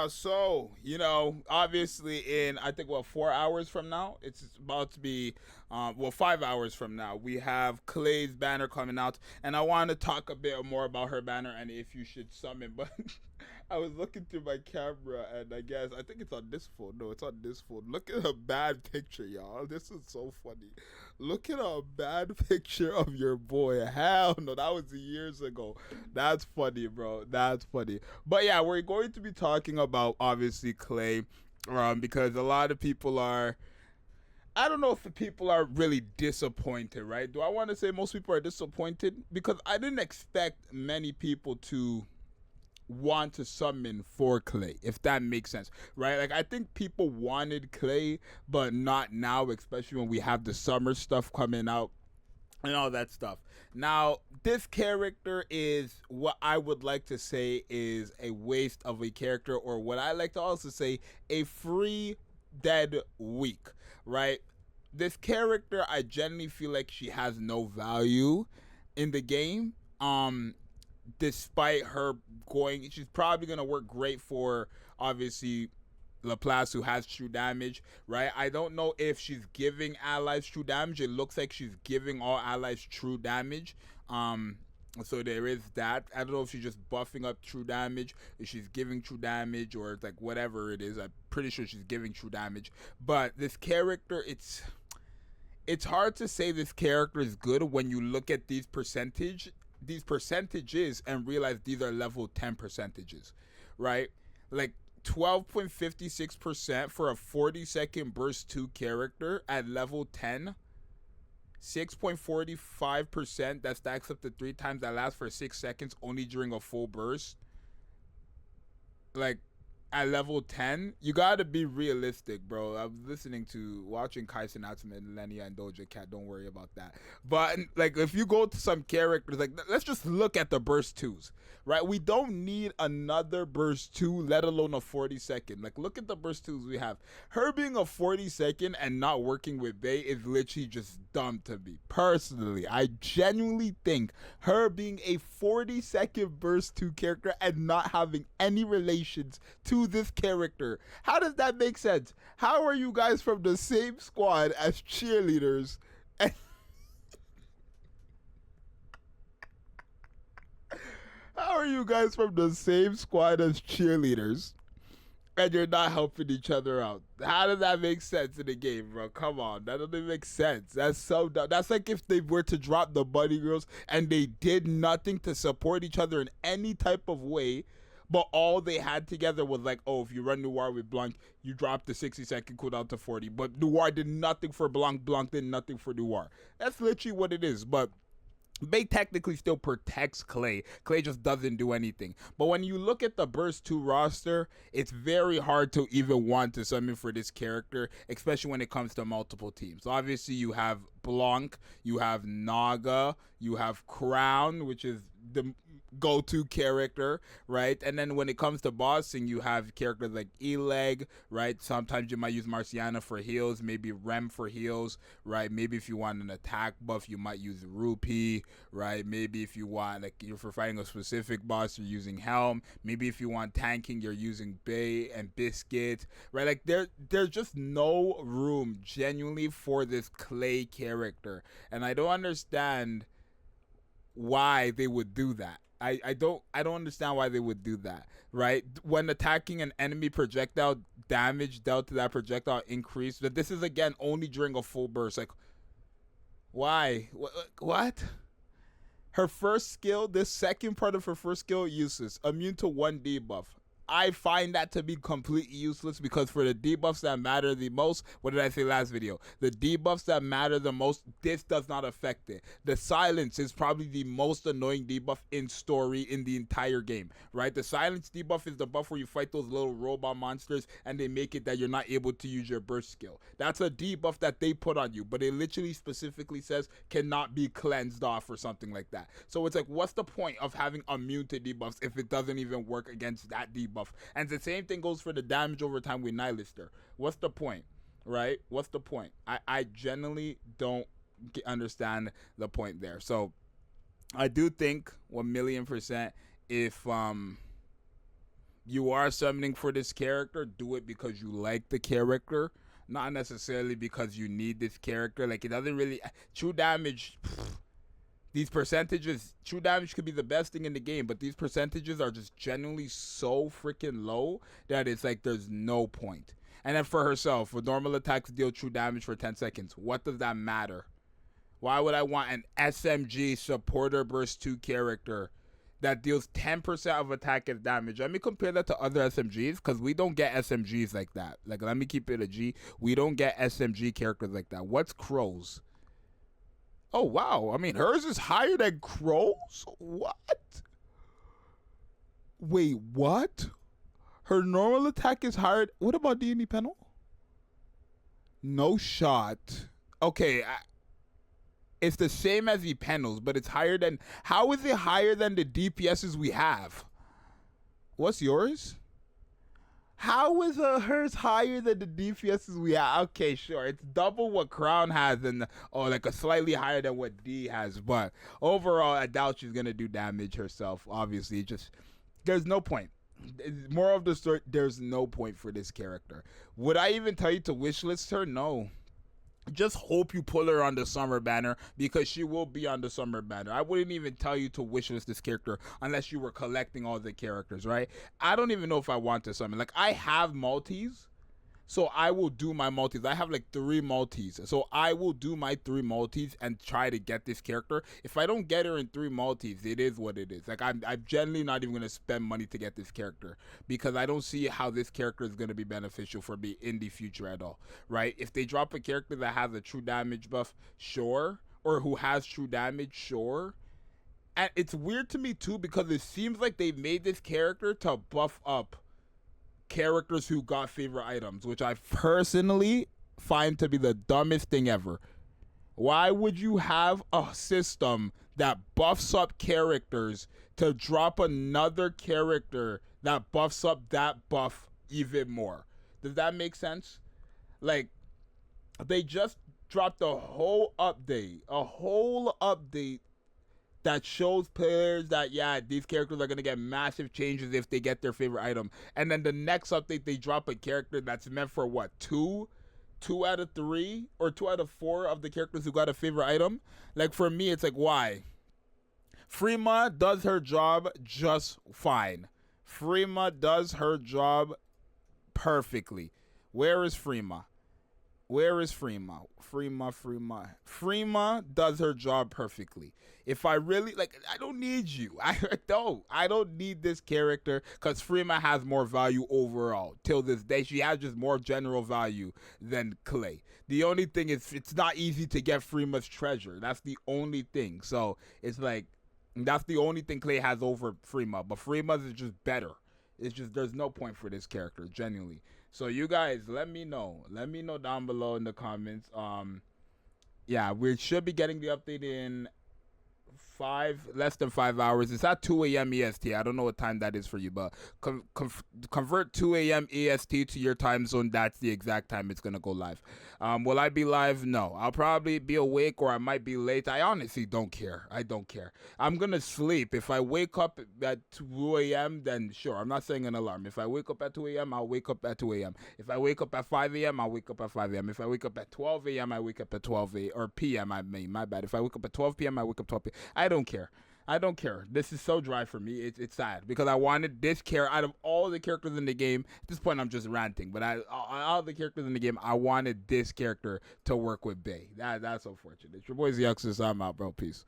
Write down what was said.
Yeah, so, obviously in, I think, 4 hours from now, it's about to be, 5 hours from now, we have Clay's banner coming out, and I want to talk a bit more about her banner and if you should summon, but I was looking through my camera, and I think it's on this phone. No, it's on this phone. Look at a bad picture, y'all. This is so funny. Look at a bad picture of your boy. Hell no, that was years ago. That's funny, bro. That's funny. But yeah, we're going to be talking about obviously Clay, because a lot of people are. I don't know if the people are really disappointed, right? Do I want to say most people are disappointed? Because I didn't expect many people to want to summon for Clay, if that makes sense, right? Like, I think people wanted Clay, but not now, especially when we have the summer stuff coming out and all that stuff. Now, this character is what I would like to say is a waste of a character, or what I like to also say, a free dead week, right? This character, I genuinely feel like she has no value in the game. Despite her she's probably gonna work great for obviously Laplace, who has true damage, right? I don't know if she's giving allies true damage. It looks like she's giving all allies true damage. So there is that. I don't know if she's just buffing up true damage, if she's giving true damage, or it's like whatever it is. I'm pretty sure she's giving true damage. But this character, it's hard to say this character is good when you look at these percentages and realize these are level 10 percentages, right? Like 12.56% for a 40-second burst 2 character at level 10. 6.45% that stacks up to 3 times that lasts for 6 seconds only during a full burst. Like, at level 10, you gotta be realistic, bro. I was watching Kaisen Natsume and Lenia and Doja Cat. Don't worry about that. But, like, if you go to some characters, like, let's just look at the burst 2s, right? We don't need another burst 2, let alone a 40-second. Like, look at the burst 2s we have. Her being a 40-second and not working with Bay is literally just dumb to me. Personally, I genuinely think her being a 40-second burst 2 character and not having any relations to this character, how does that make sense? How are you guys from the same squad as cheerleaders and how are you guys from the same squad as cheerleaders and you're not helping each other out? How does that make sense in the game, bro? Come on, that doesn't make sense. That's so dumb. That's like if they were to drop the Bunny Girls and they did nothing to support each other in any type of way, but all they had together was like, oh, if you run Noir with Blanc, you drop the 60-second cooldown to 40. But Noir did nothing for Blanc. Blanc did nothing for Noir. That's literally what it is. But Bay technically still protects Clay. Clay just doesn't do anything. But when you look at the Burst 2 roster, it's very hard to even want to summon for this character, especially when it comes to multiple teams. Obviously, you have Blanc, you have Naga, you have Crown, which is the go-to character, right? And then when it comes to bossing, you have characters like Eleg, right? Sometimes you might use Marciana for heals, maybe Rem for heals, right? Maybe if you want an attack buff, you might use Rupee, right? Maybe if you want, like, if you're fighting a specific boss, you're using Helm. Maybe if you want tanking, you're using Bay and Biscuit, right? Like, there's just no room genuinely for this Clay character, and I don't understand why they would do that. I don't understand why they would do that, right? When attacking an enemy, projectile damage dealt to that projectile increase, but this is again only during a full burst. Like, why? What? Her first skill, this second part of her first skill, useless. Immune to 1 debuff. I find that to be completely useless because for the debuffs that matter the most, what did I say last video? The debuffs that matter the most, this does not affect it. The silence is probably the most annoying debuff in story in the entire game, right? The silence debuff is the buff where you fight those little robot monsters and they make it that you're not able to use your burst skill. That's a debuff that they put on you, but it literally specifically says cannot be cleansed off or something like that. So it's like, what's the point of having immune to debuffs if it doesn't even work against that debuff? And the same thing goes for the damage over time with Nihilister. What's the point, right? What's the point? I genuinely don't understand the point there. So I do think 1,000,000% if you are summoning for this character, do it because you like the character, not necessarily because you need this character. Like, it doesn't really true damage. These percentages, true damage could be the best thing in the game, but these percentages are just genuinely so freaking low that it's like there's no point. And then for herself, with normal attacks deal true damage for 10 seconds. What does that matter? Why would I want an SMG supporter burst 2 character that deals 10% of attack and damage? Let me compare that to other SMGs, because we don't get SMGs like that. Like, let me keep it a G. We don't get SMG characters like that. What's Crow's? Oh, wow. I mean, hers is higher than Crow's? What? Wait, what? Her normal attack is higher. What about D&D panel? No shot. Okay, it's the same as the panels, but it's higher than... How is it higher than the DPSs we have? What's yours? How is hers higher than the DPSs we have? Okay, sure. It's double what Crown has, and like a slightly higher than what D has. But overall, I doubt she's going to do damage herself. Obviously, just... There's no point. More of the story, there's no point for this character. Would I even tell you to wishlist her? No. Just hope you pull her on the summer banner, because she will be on the summer banner. I wouldn't even tell you to wishlist this character unless you were collecting all the characters, right? I don't even know if I want to summon. Like, I have multis, so I will do my multis. I have like 3 multis, so I will do my 3 multis and try to get this character. If I don't get her in 3 multis, it is what it is. Like, I'm generally not even going to spend money to get this character, because I don't see how this character is going to be beneficial for me in the future at all, right? If they drop a character that has a true damage buff, sure, or who has true damage, sure. And it's weird to me too, because it seems like they made this character to buff up characters who got favorite items, which I personally find to be the dumbest thing ever. Why would you have a system that buffs up characters to drop another character that buffs up that buff even more? Does that make sense? Like, they just dropped a whole update that shows players that, yeah, these characters are going to get massive changes if they get their favorite item. And then the next update, they drop a character that's meant for, what, 2 out of 3 or 2 out of 4 of the characters who got a favorite item? Like, for me, it's like, why? Freema does her job just fine. Freema does her job perfectly. Where is Freema? Where is Freema? Freema does her job perfectly. If I really, like, I don't need you. I don't need this character, because Freema has more value overall. Till this day, she has just more general value than Clay. The only thing is, it's not easy to get Freema's treasure. That's the only thing. So, it's like, that's the only thing Clay has over Freema. But Freema's is just better. It's just, there's no point for this character, genuinely. So you guys, let me know. Let me know down below in the comments. Yeah, we should be getting the update in less than 5 hours. It's at 2 a.m. EST. I don't know what time that is for you, but convert 2 a.m. EST to your time zone. That's the exact time it's going to go live. Will I be live? No. I'll probably be awake, or I might be late. I honestly don't care. I don't care. I'm going to sleep. If I wake up at 2 a.m., then sure. I'm not setting an alarm. If I wake up at 2 a.m., I'll wake up at 2 a.m. If I wake up at 5 a.m., I'll wake up at 5 a.m. If I wake up at 12 a.m., I wake up at 12 a.m. or p.m. I mean, my bad. If I wake up at 12 p.m., I wake up 12 p.m. I don't care. I don't care. This is so dry for me. It's sad, because I wanted this character out of all the characters in the game. At this point, I'm just ranting, but all the characters in the game, I wanted this character to work with Bay. That's unfortunate. It's your boy Zxous. I'm out, bro. Peace.